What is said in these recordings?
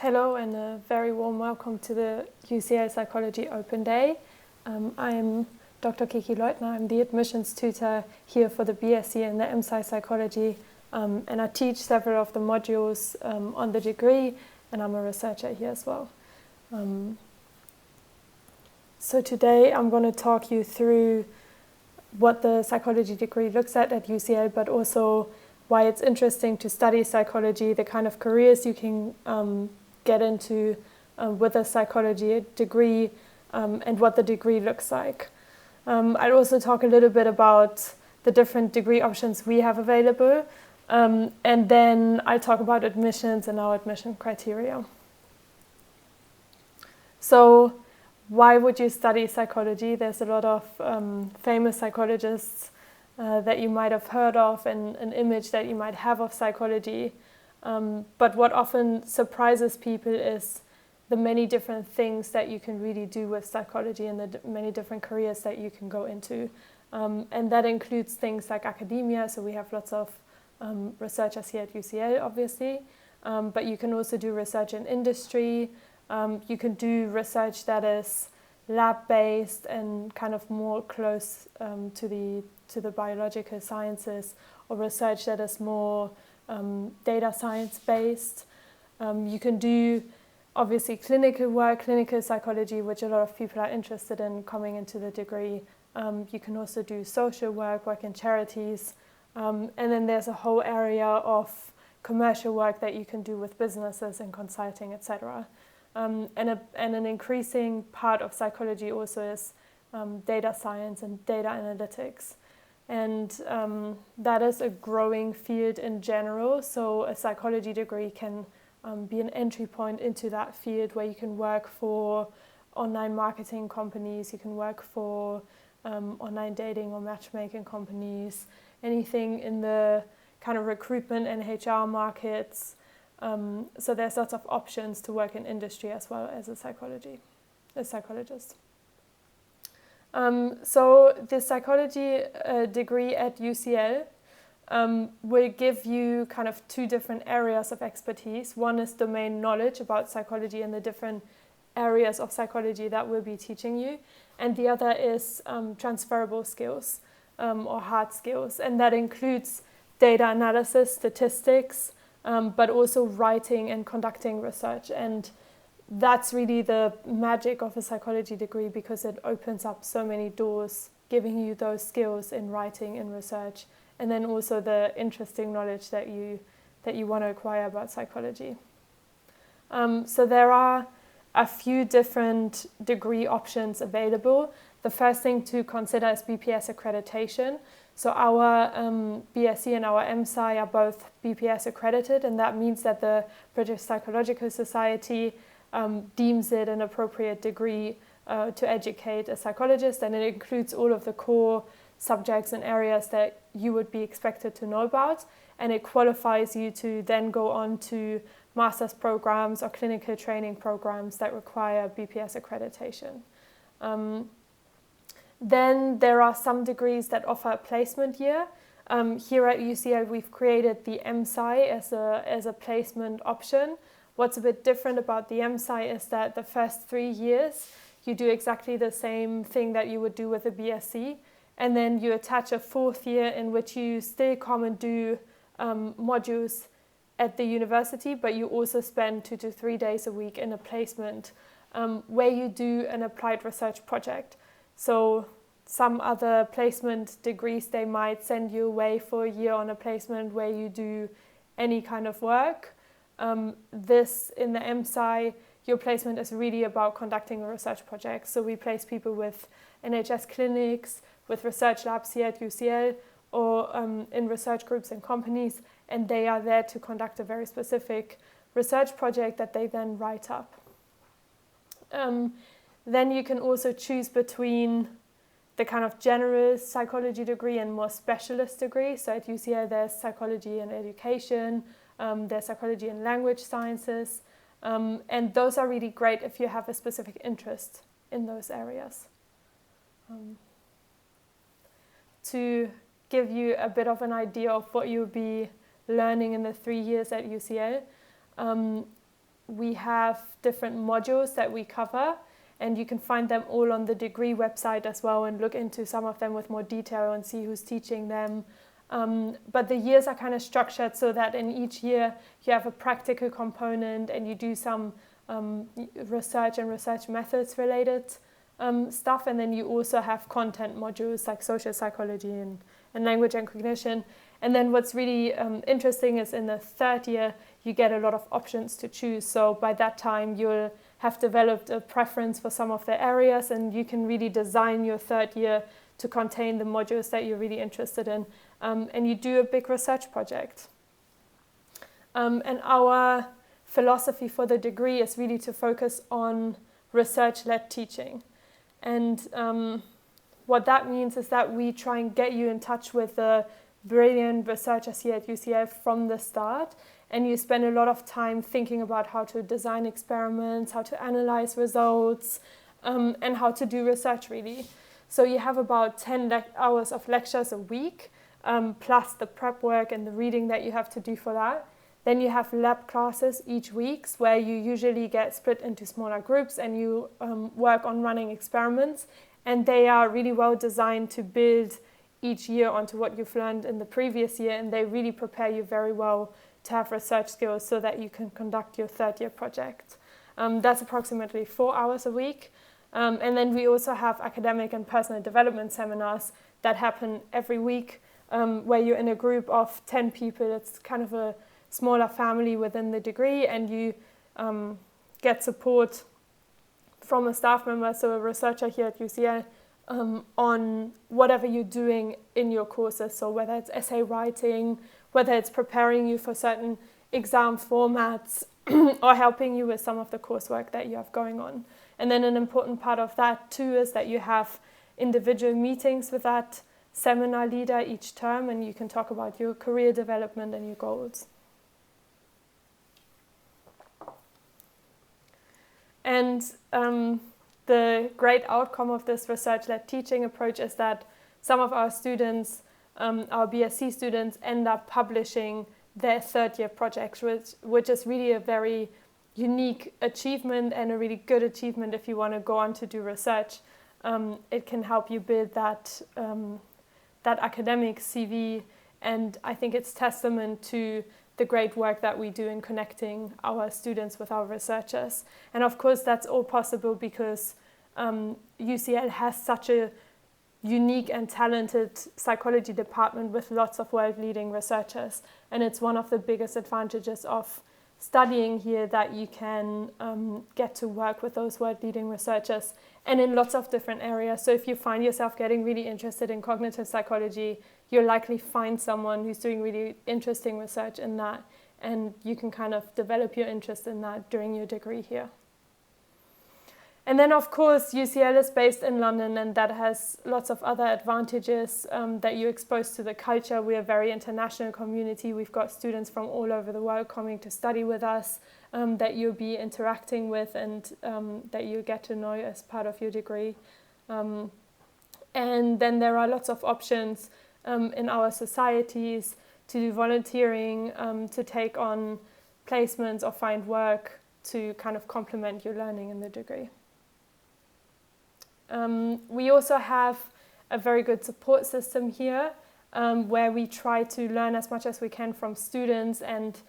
Hello and a very warm welcome to the UCL Psychology Open Day. I'm Dr. Kiki Leutner. I'm the admissions tutor here for the BSc and the MSci Psychology, and I teach several of the modules on the degree, and I'm a researcher here as well. So today I'm going to talk you through what the psychology degree looks at UCL, but also why it's interesting to study psychology, the kind of careers you can get into with a psychology degree, and what the degree looks like. I'll also talk a little bit about the different degree options we have available, and then I'll talk about admissions and our admission criteria. So why would you study psychology? There's a lot of famous psychologists that you might have heard of and an image that you might have of psychology. But what often surprises people is the many different things that you can really do with psychology and the many different careers that you can go into. And that includes things like academia, so we have lots of researchers here at UCL, obviously. But you can also do research in industry. You can do research that is lab-based and kind of more close to the biological sciences, or research that is more data science based. You can do obviously clinical work, clinical psychology, which a lot of people are interested in coming into the degree. You can also do social work, work in charities, and then there's a whole area of commercial work that you can do with businesses and consulting, etc. And an increasing part of psychology also is data science and data analytics. And that is a growing field in general, so a psychology degree can be an entry point into that field where you can work for online marketing companies, you can work for online dating or matchmaking companies, anything in the kind of recruitment and HR markets. So there's lots of options to work in industry as well as a psychologist. So the psychology degree at UCL will give you kind of two different areas of expertise. One is domain knowledge about psychology and the different areas of psychology that we'll be teaching you. And the other is transferable skills or hard skills. And that includes data analysis, statistics, but also writing and conducting research. And that's really the magic of a psychology degree, because it opens up so many doors, giving you those skills in writing and research, and then also the interesting knowledge that you want to acquire about psychology. So there are a few different degree options available. The first thing to consider is BPS accreditation. So our BSc and our MSci are both BPS accredited, and that means that the British Psychological Society deems it an appropriate degree to educate a psychologist, and it includes all of the core subjects and areas that you would be expected to know about, and it qualifies you to then go on to master's programs or clinical training programs that require BPS accreditation. Then there are some degrees that offer a placement year. Here at UCL we've created the MSci as a placement option. What's a bit different about the MSci is that the first 3 years you do exactly the same thing that you would do with a BSc, and then you attach a 4th year in which you still come and do modules at the university, but you also spend 2 to 3 days a week in a placement where you do an applied research project. So some other placement degrees, they might send you away for a year on a placement where you do any kind of work. This, in the MSci, your placement is really about conducting a research project. So we place people with NHS clinics, with research labs here at UCL, or in research groups and companies, and they are there to conduct a very specific research project that they then write up. Then you can also choose between the kind of general psychology degree and more specialist degree. So at UCL there's psychology and education, there's psychology and language sciences, and those are really great if you have a specific interest in those areas. To give you a bit of an idea of what you'll be learning in the 3 years at UCL, we have different modules that we cover, and you can find them all on the degree website as well and look into some of them with more detail and see who's teaching them. But the years are kind of structured so that in each year you have a practical component and you do some research and research methods related stuff, and then you also have content modules like social psychology and language and cognition. And then what's really interesting is in the third year you get a lot of options to choose. So by that time you'll have developed a preference for some of the areas, and you can really design your third year to contain the modules that you're really interested in. And you do a big research project. And our philosophy for the degree is really to focus on research-led teaching. And what that means is that we try and get you in touch with the brilliant researchers here at UCL from the start, and you spend a lot of time thinking about how to design experiments, how to analyze results, and how to do research really. So you have about 10 hours of lectures a week, plus the prep work and the reading that you have to do for that. Then you have lab classes each week where you usually get split into smaller groups and you work on running experiments, and they are really well designed to build each year onto what you've learned in the previous year, and they really prepare you very well to have research skills so that you can conduct your third year project. That's approximately 4 hours a week. And then we also have academic and personal development seminars that happen every week, where you're in a group of 10 people. It's kind of a smaller family within the degree, and you get support from a staff member, so a researcher here at UCL, on whatever you're doing in your courses. So whether it's essay writing, whether it's preparing you for certain exam formats, or helping you with some of the coursework that you have going on. And then an important part of that too is that you have individual meetings with that seminar leader each term, and you can talk about your career development and your goals. And the great outcome of this research-led teaching approach is that some of our students, our BSc students, end up publishing their third-year projects, which is really a very unique achievement and a really good achievement if you want to go on to do research. It can help you build that academic CV, and I think it's testament to the great work that we do in connecting our students with our researchers. And of course that's all possible because UCL has such a unique and talented psychology department with lots of world-leading researchers, and it's one of the biggest advantages of studying here that you can get to work with those world-leading researchers and in lots of different areas. So if you find yourself getting really interested in cognitive psychology, you'll likely find someone who's doing really interesting research in that, and you can kind of develop your interest in that during your degree here. And then of course UCL is based in London, and that has lots of other advantages, that you're exposed to the culture. We're a very international community. We've got students from all over the world coming to study with us, that you'll be interacting with and that you'll get to know as part of your degree. And then there are lots of options in our societies to do volunteering, to take on placements or find work to kind of complement your learning in the degree. We also have a very good support system here, where we try to learn as much as we can from students and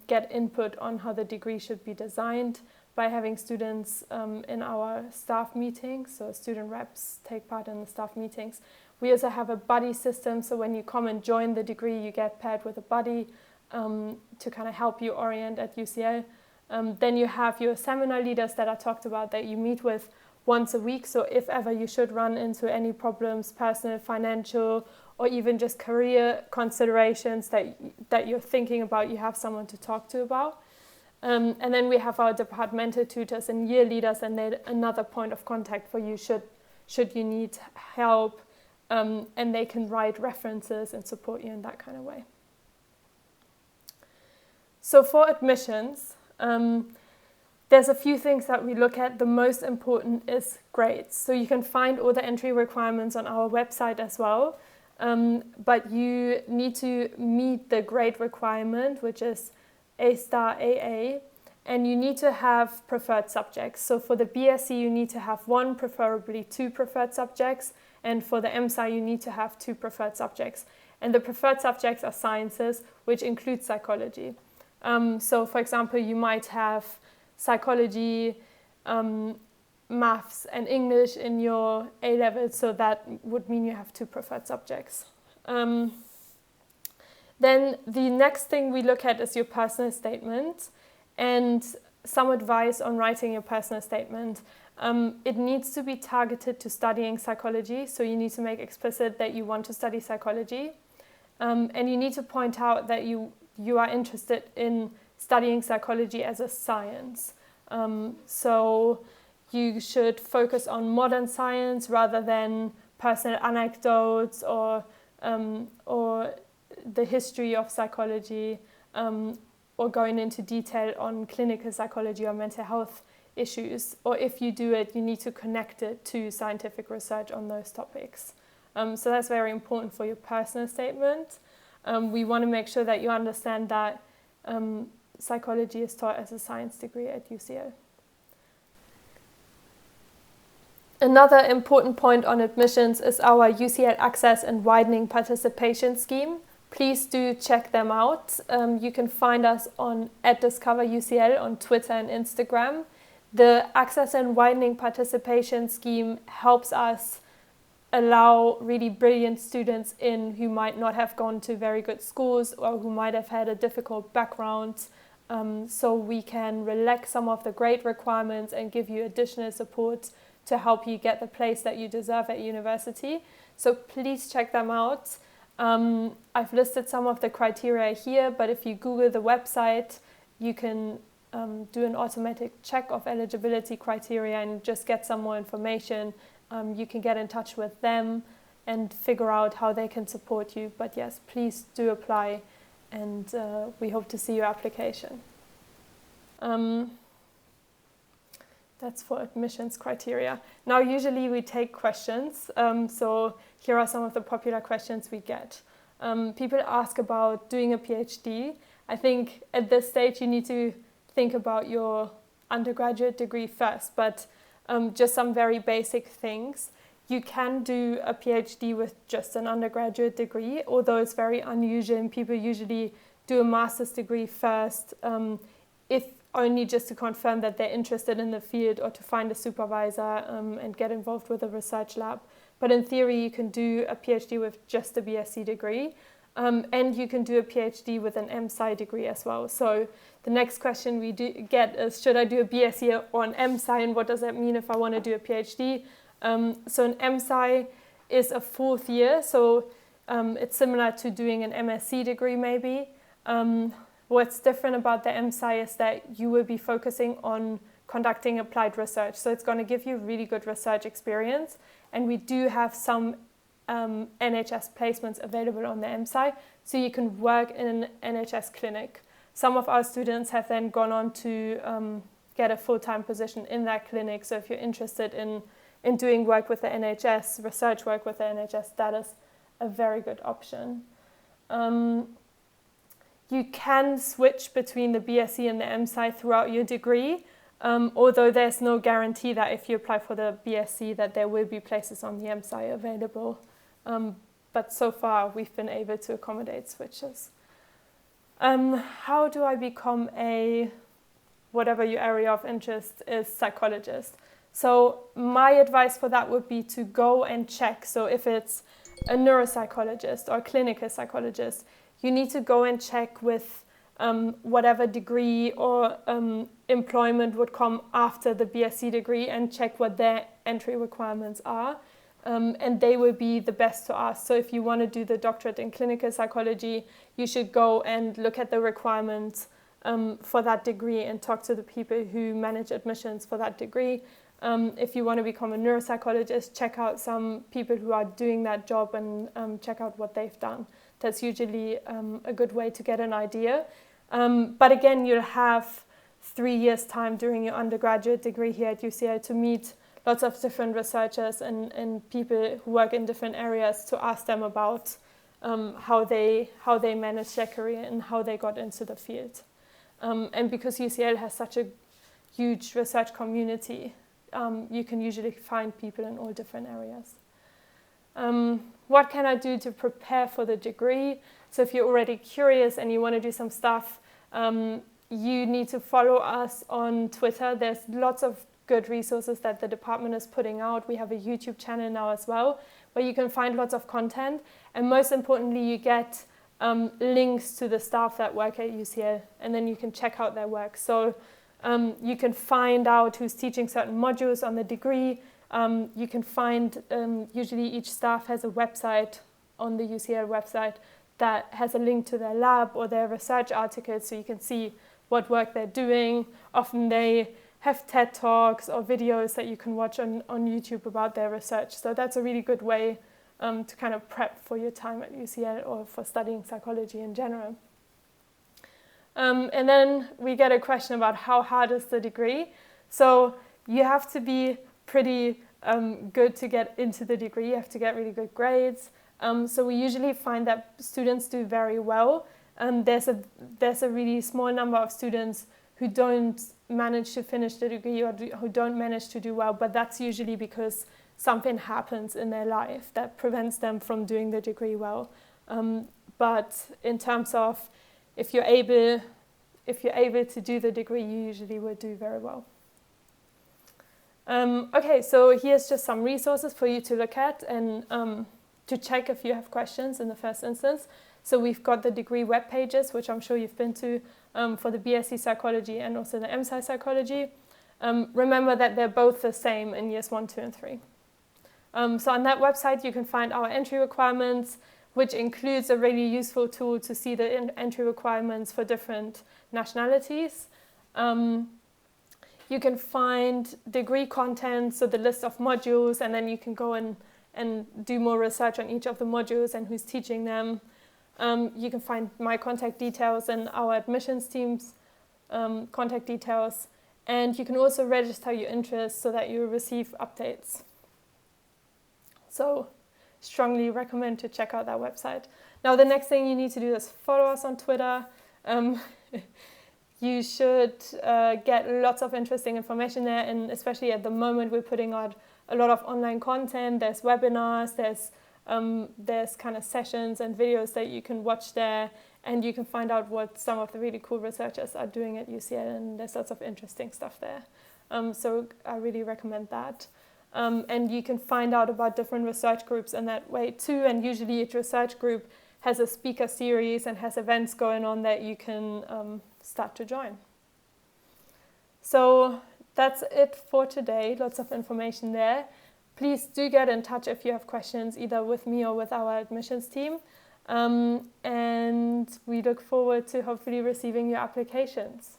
get input on how the degree should be designed by having students in our staff meetings. So student reps take part in the staff meetings. We also have a buddy system, so when you come and join the degree, you get paired with a buddy to kind of help you orient at UCL. Then you have your seminar leaders that I talked about that you meet with once a week. So if ever you should run into any problems, personal, financial, or even just career considerations that you're thinking about, you have someone to talk to about. And then we have our departmental tutors and year leaders, and they're another point of contact for you should you need help, and they can write references and support you in that kind of way. So for admissions, there's a few things that we look at. The most important is grades. So you can find all the entry requirements on our website as well, but you need to meet the grade requirement, which is A*, AA, and you need to have preferred subjects. So for the BSc, you need to have 1, preferably 2 preferred subjects, and for the MSci, you need to have 2 preferred subjects. And the preferred subjects are sciences, which include psychology. So for example, you might have psychology, maths and English in your A-level, so that would mean you have 2 preferred subjects. Then the next thing we look at is your personal statement, and some advice on writing your personal statement. It needs to be targeted to studying psychology, so you need to make explicit that you want to study psychology, and you need to point out that you are interested in studying psychology as a science. So you should focus on modern science rather than personal anecdotes or the history of psychology, or going into detail on clinical psychology or mental health issues. Or if you do it, you need to connect it to scientific research on those topics. So that's very important for your personal statement. We want to make sure that you understand that psychology is taught as a science degree at UCL. Another important point on admissions is our UCL Access and Widening Participation Scheme. Please do check them out. You can find us on @DiscoverUCL on Twitter and Instagram. The Access and Widening Participation Scheme helps us allow really brilliant students in who might not have gone to very good schools or who might have had a difficult background, so we can relax some of the grade requirements and give you additional support to help you get the place that you deserve at university. So please check them out. I've listed some of the criteria here, but if you Google the website, you can do an automatic check of eligibility criteria and just get some more information. You can get in touch with them and figure out how they can support you. But yes, please do apply, and we hope to see your application. That's for admissions criteria. Now, usually we take questions. So here are some of the popular questions we get. People ask about doing a PhD. I think at this stage you need to think about your undergraduate degree first, but just some very basic things. You can do a PhD with just an undergraduate degree, although it's very unusual, and people usually do a master's degree first, if only just to confirm that they're interested in the field or to find a supervisor and get involved with a research lab. But in theory, you can do a PhD with just a BSc degree, and you can do a PhD with an MSci degree as well. So the next question we get is, should I do a BSc or an MSci, and what does that mean if I want to do a PhD? So an MSci is a 4th year, so it's similar to doing an MSc degree maybe. What's different about the MSci is that you will be focusing on conducting applied research. So it's going to give you really good research experience. And we do have some NHS placements available on the MSci, so you can work in an NHS clinic. Some of our students have then gone on to get a full-time position in that clinic. So if you're interested in doing work with the NHS, research work with the NHS, that is a very good option. You can switch between the BSc and the MSci throughout your degree, although there's no guarantee that if you apply for the BSc that there will be places on the MSci available. But so far we've been able to accommodate switches. How do I become whatever your area of interest is, psychologist? So my advice for that would be to go and check. So if it's a neuropsychologist or a clinical psychologist, you need to go and check with whatever degree or employment would come after the BSc degree and check what their entry requirements are. And they will be the best to ask. So if you want to do the doctorate in clinical psychology, you should go and look at the requirements for that degree and talk to the people who manage admissions for that degree. If you want to become a neuropsychologist, check out some people who are doing that job and check out what they've done. That's usually a good way to get an idea. But again, you'll have 3 years' time during your undergraduate degree here at UCL to meet lots of different researchers and people who work in different areas to ask them about how they manage their career and how they got into the field. And because UCL has such a huge research community, you can usually find people in all different areas. What can I do to prepare for the degree? So if you're already curious and you want to do some stuff, you need to follow us on Twitter. There's lots of good resources that the department is putting out. We have a YouTube channel now as well, where you can find lots of content. And most importantly, you get links to the staff that work at UCL, and then you can check out their work. So you can find out who's teaching certain modules on the degree. You can find, usually each staff has a website on the UCL website that has a link to their lab or their research articles, so you can see what work they're doing. Often they have TED Talks or videos that you can watch on YouTube about their research. So that's a really good way to kind of prep for your time at UCL or for studying psychology in general. And then we get a question about how hard is the degree. So you have to be pretty good to get into the degree. You have to get really good grades. So we usually find that students do very well. There's a really small number of students who don't manage to finish the degree or who don't manage to do well, but that's usually because something happens in their life that prevents them from doing the degree well. But in terms of if you're able to do the degree, you usually would do very well. Okay, so here's just some resources for you to look at and to check if you have questions in the first instance. So we've got the degree web pages, which I'm sure you've been to, for the BSc Psychology and also the MSci Psychology. Remember that they're both the same in years 1, 2, and 3. So on that website, you can find our entry requirements, which includes a really useful tool to see the entry requirements for different nationalities. You can find degree content, so the list of modules, and then you can go and do more research on each of the modules and who's teaching them. You can find my contact details and our admissions team's contact details. And you can also register your interest so that you receive updates. So strongly recommend to check out that website. Now the next thing you need to do is follow us on Twitter. You should get lots of interesting information there, and especially at the moment we're putting out a lot of online content. There's webinars, there's kind of sessions and videos that you can watch there, and you can find out what some of the really cool researchers are doing at UCL, and there's lots of interesting stuff there. So I really recommend that. And you can find out about different research groups in that way too, and usually each research group has a speaker series and has events going on that you can start to join. So that's it for today. Lots of information there. Please do get in touch if you have questions, either with me or with our admissions team. And we look forward to hopefully receiving your applications.